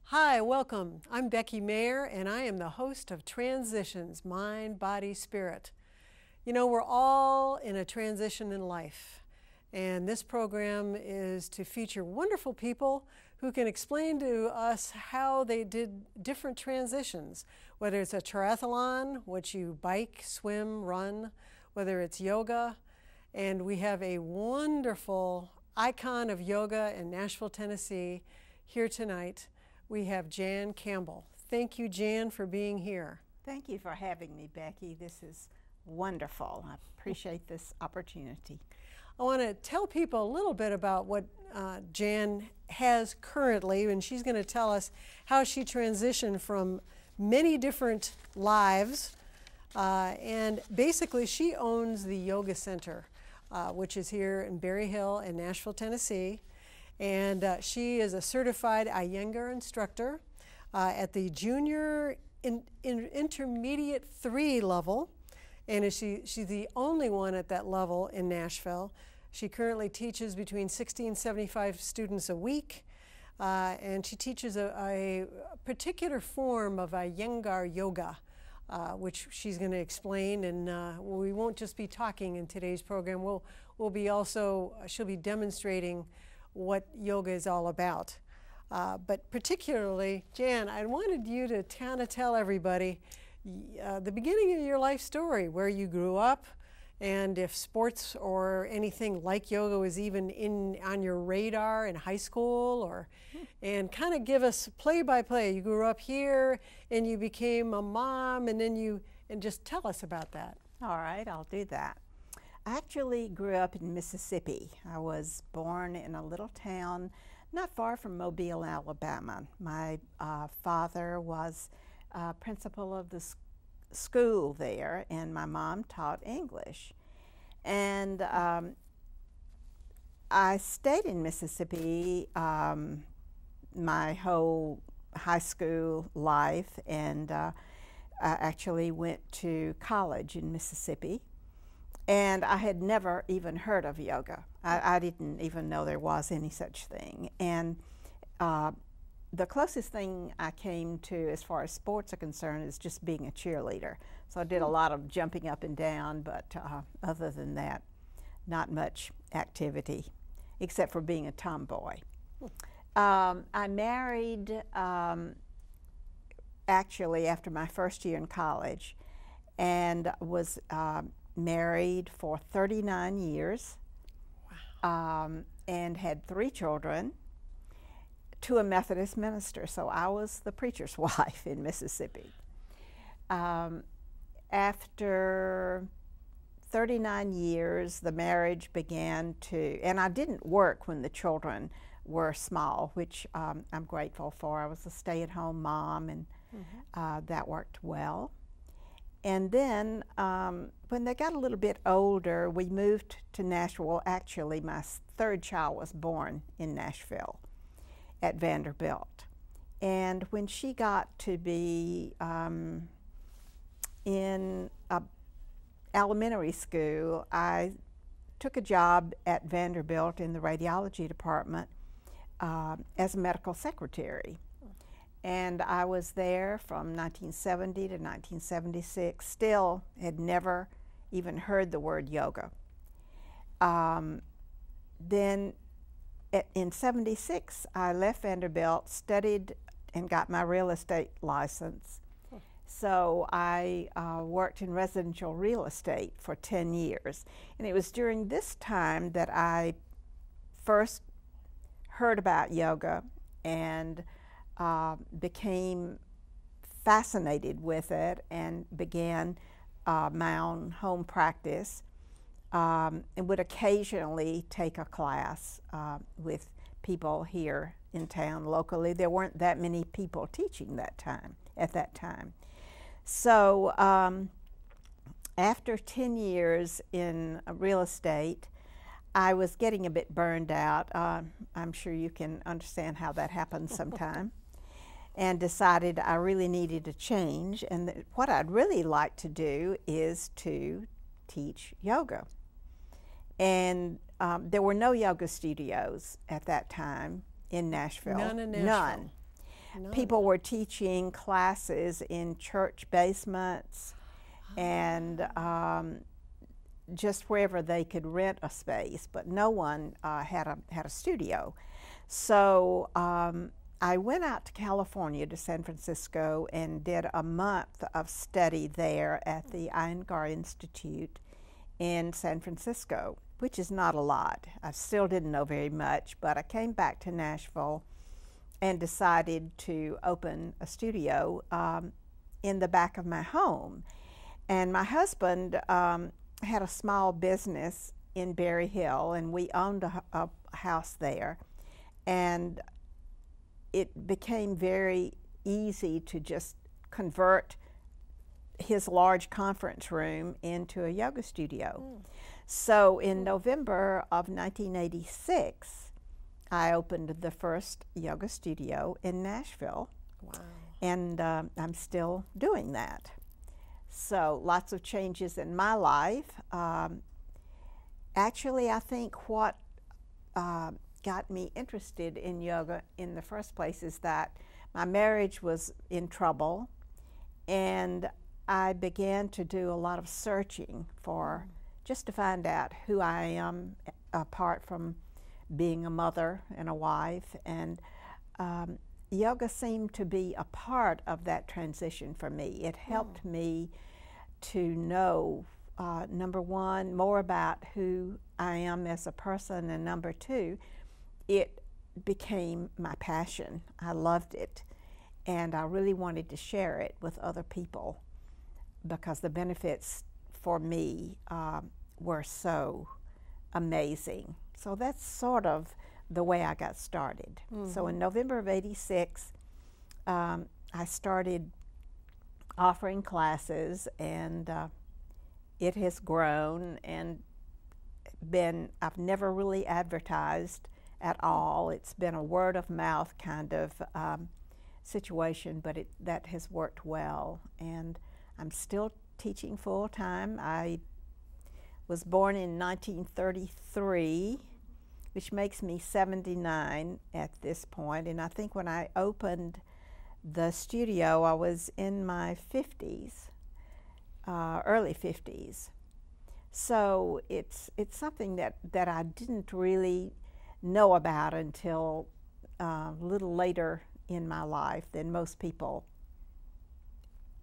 Hi, welcome. I'm Becky Meagher, and I am the host of Transitions, Mind, Body, Spirit. You know, we're all in a transition in life, and this program is to feature wonderful people who can explain to us how they did different transitions, whether it's a triathlon, which you bike, swim, run, whether it's yoga. And we have a wonderful icon of yoga in Nashville, Tennessee here tonight. We have Jan Campbell. Thank you, Jan, for being here. Thank you for having me, Becky. This is wonderful. I appreciate this opportunity. I want to tell people a little bit about what Jan has currently, and she's going to tell us how she transitioned from many different lives. And basically, she owns the Yoga Center, which is here in Berry Hill in Nashville, Tennessee. And she is a certified Iyengar instructor at the junior intermediate 3 level, and she's the only one at that level in Nashville. She currently teaches between 60 and 75 students a week, and she teaches a particular form of Iyengar yoga, which she's going to explain. And we won't just be talking in today's program. We'll be also she'll be demonstrating what yoga is all about. But particularly, Jan, I wanted you to kind of tell everybody the beginning of your life story, where you grew up, and if sports or anything like yoga was even on your radar in high school, and kind of give us play by play. You grew up here and you became a mom, and then and just tell us about that. All right, I'll do that. I actually grew up in Mississippi. I was born in a little town not far from Mobile, Alabama. My father was principal of the school there, and my mom taught English. And I stayed in Mississippi my whole high school life, and I actually went to college in Mississippi. And I had never even heard of yoga. I didn't even know there was any such thing. And the closest thing I came to as far as sports are concerned is just being a cheerleader. So I did a lot of jumping up and down, but other than that, not much activity, except for being a tomboy. I married actually after my first year in college, and was married for 39 years. Wow. And had 3 children to a Methodist minister. So I was the preacher's wife in Mississippi. After 39 years, the marriage began to, and I didn't work when the children were small, which I'm grateful for. I was a stay-at-home mom, and that worked well. And then when they got a little bit older, we moved to Nashville. Well, actually, my 3rd child was born in Nashville at Vanderbilt. And when she got to be in elementary school, I took a job at Vanderbilt in the radiology department as a medical secretary. And I was there from 1970 to 1976, still had never even heard the word yoga. Then in 76, I left Vanderbilt, studied, and got my real estate license. So I worked in residential real estate for 10 years. And it was during this time that I first heard about yoga and became fascinated with it, and began my own home practice, and would occasionally take a class with people here in town locally. There weren't that many people teaching at that time. So after 10 years in real estate, I was getting a bit burned out. I'm sure you can understand how that happens sometime. and decided I really needed a change, and that what I'd really like to do is to teach yoga. And there were no yoga studios at that time in Nashville. None in Nashville. None. People were teaching classes in church basements and just wherever they could rent a space, but no one had a studio. So I went out to California, to San Francisco, and did a month of study there at the Iyengar Institute in San Francisco, which is not a lot. I still didn't know very much, but I came back to Nashville and decided to open a studio in the back of my home. And my husband had a small business in Berry Hill, and we owned a house there. And it became very easy to just convert his large conference room into a yoga studio. So in November of 1986, I opened the first yoga studio in Nashville. Wow. And I'm still doing that. So lots of changes in my life. Actually, I think what got me interested in yoga in the first place is that my marriage was in trouble, and I began to do a lot of searching for just to find out who I am apart from being a mother and a wife. And yoga seemed to be a part of that transition for me. It helped me to know, number one, more about who I am as a person, and number two, it became my passion. I loved it, and I really wanted to share it with other people because the benefits for me were so amazing. So that's sort of the way I got started. So in November of '86, I started offering classes, and it has grown and I've never really advertised at all. It's been a word of mouth kind of situation, but that has worked well. And I'm still teaching full time. I was born in 1933, which makes me 79 at this point. And I think when I opened the studio, I was in my 50s, early 50s. So it's something that I didn't really know about until a little later in my life than most people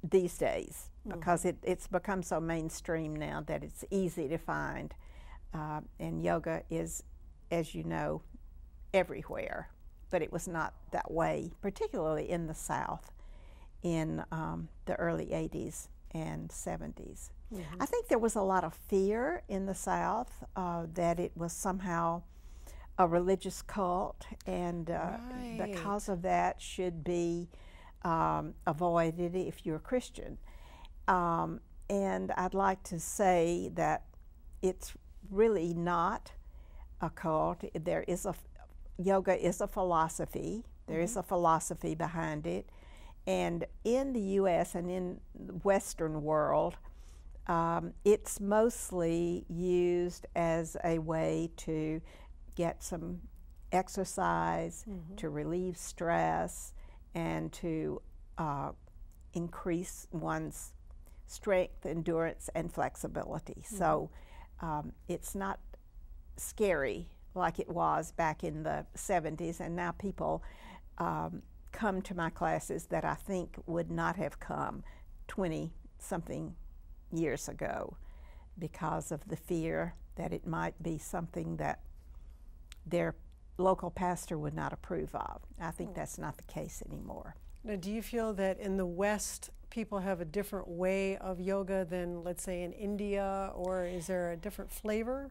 these days, because it's become so mainstream now that it's easy to find. And yoga is, as you know, everywhere. But it was not that way, particularly in the South in the early 80s and 70s. I think there was a lot of fear in the South that it was somehow a religious cult, and because of that should be avoided if you're a Christian. And I'd like to say that it's really not a cult. Yoga is a philosophy. There is a philosophy behind it. And in the U.S. and in the Western world, it's mostly used as a way to get some exercise, to relieve stress, and to increase one's strength, endurance, and flexibility. So it's not scary like it was back in the 70s, and now people come to my classes that I think would not have come 20-something years ago because of the fear that it might be something that their local pastor would not approve of. I think that's not the case anymore. Now, do you feel that in the West people have a different way of yoga than, let's say, in India, or is there a different flavor?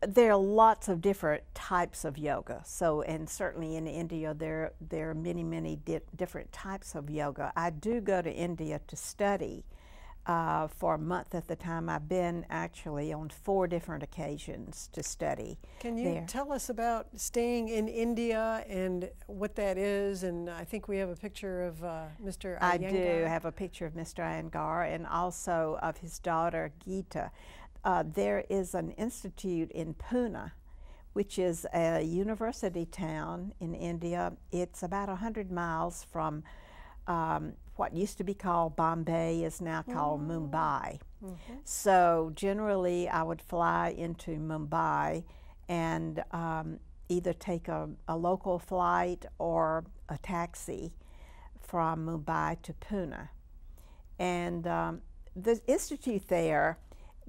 There are lots of different types of yoga. So, and certainly in India there are many different types of yoga. I do go to India to study for a month at the time. I've been actually on 4 different occasions to study. Can you tell us about staying in India and what that is? And I think we have a picture of Mr. Iyengar. I do have a picture of Mr. Iyengar and also of his daughter Geeta. There is an institute in Pune, which is a university town in India. It's about 100 miles from what used to be called Bombay is now called Mumbai. So generally I would fly into Mumbai and either take a local flight or a taxi from Mumbai to Pune. And the institute there,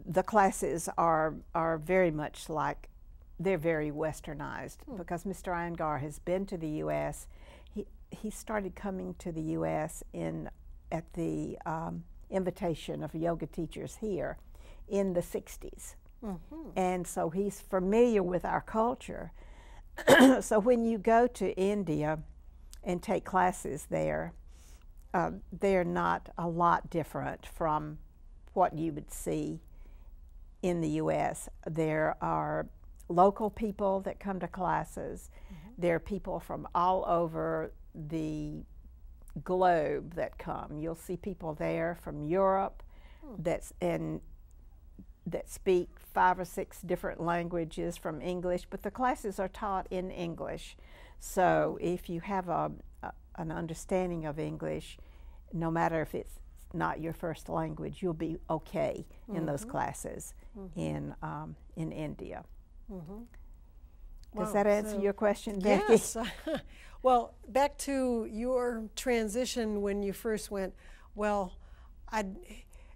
the classes are very much like, they're very westernized because Mr. Iyengar has been to the U.S. He started coming to the U.S. at the invitation of yoga teachers here in the 60s. And so he's familiar with our culture. So when you go to India and take classes there, they're not a lot different from what you would see in the U.S. There are local people that come to classes. There are people from all over the globe that come. You'll see people there from Europe that speak 5 or 6 different languages from English, but the classes are taught in English. So if you have an understanding of English, no matter if it's not your first language, you'll be okay in those classes in India. Does that answer your question, Becky? Yes. Well, back to your transition when you first went, well,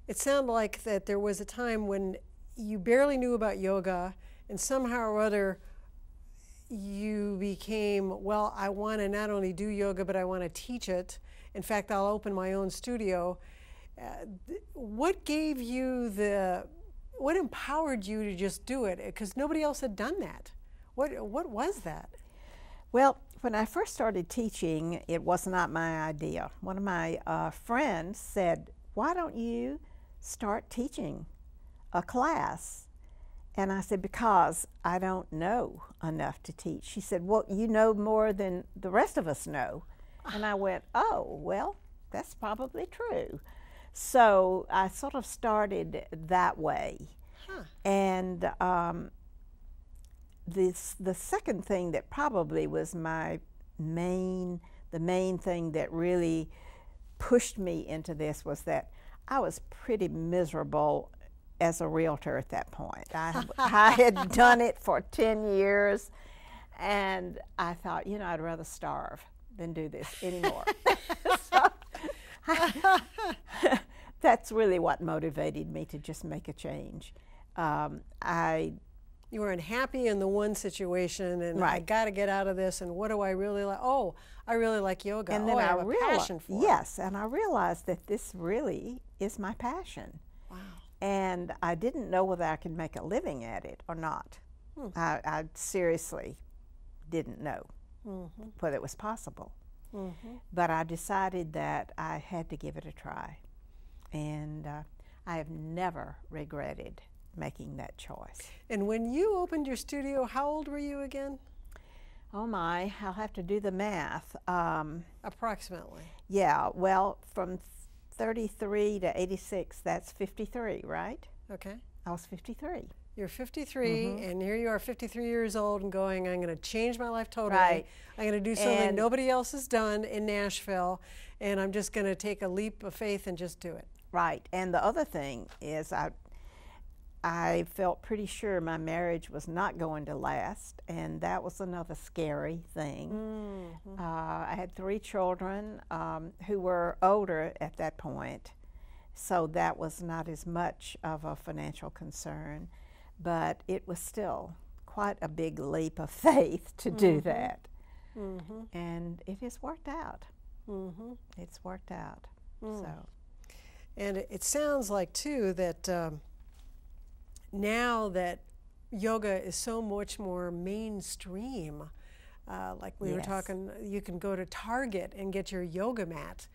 it sounded like that there was a time when you barely knew about yoga and somehow or other you became, well, I want to not only do yoga, but I want to teach it. In fact, I'll open my own studio. What gave you what empowered you to just do it? Because nobody else had done that. What was that? Well, when I first started teaching, it was not my idea. One of my friends said, why don't you start teaching a class? And I said, because I don't know enough to teach. She said, well, you know more than the rest of us know. And I went, oh, well, that's probably true. So I sort of started that way. And the second thing that probably was the main thing that really pushed me into this was that I was pretty miserable as a realtor at that point. I had done it for 10 years, and I thought, you know, I'd rather starve than do this anymore. That's really what motivated me to just make a change. You were unhappy in the one situation, and I got to get out of this, and what do I really like? Oh, I really like yoga. And then I have a passion for it. Yes, and I realized that this really is my passion. Wow. And I didn't know whether I could make a living at it or not. I seriously didn't know whether it was possible. But I decided that I had to give it a try. And I have never regretted making that choice. And when you opened your studio, how old were you again? Oh my, I'll have to do the math. Approximately. Yeah, well, from 33 to 86, that's 53, right? Okay. I was 53. You're 53, and here you are 53 years old and going, I'm going to change my life totally. Right. I'm going to do something nobody else has done in Nashville, and I'm just going to take a leap of faith and just do it. Right, and the other thing is I felt pretty sure my marriage was not going to last, and that was another scary thing. I had 3 children who were older at that point, so that was not as much of a financial concern, but it was still quite a big leap of faith to do that. And it has worked out. It's worked out. So. And it sounds like, too, that now that yoga is so much more mainstream, like we were talking, you can go to Target and get your yoga mat.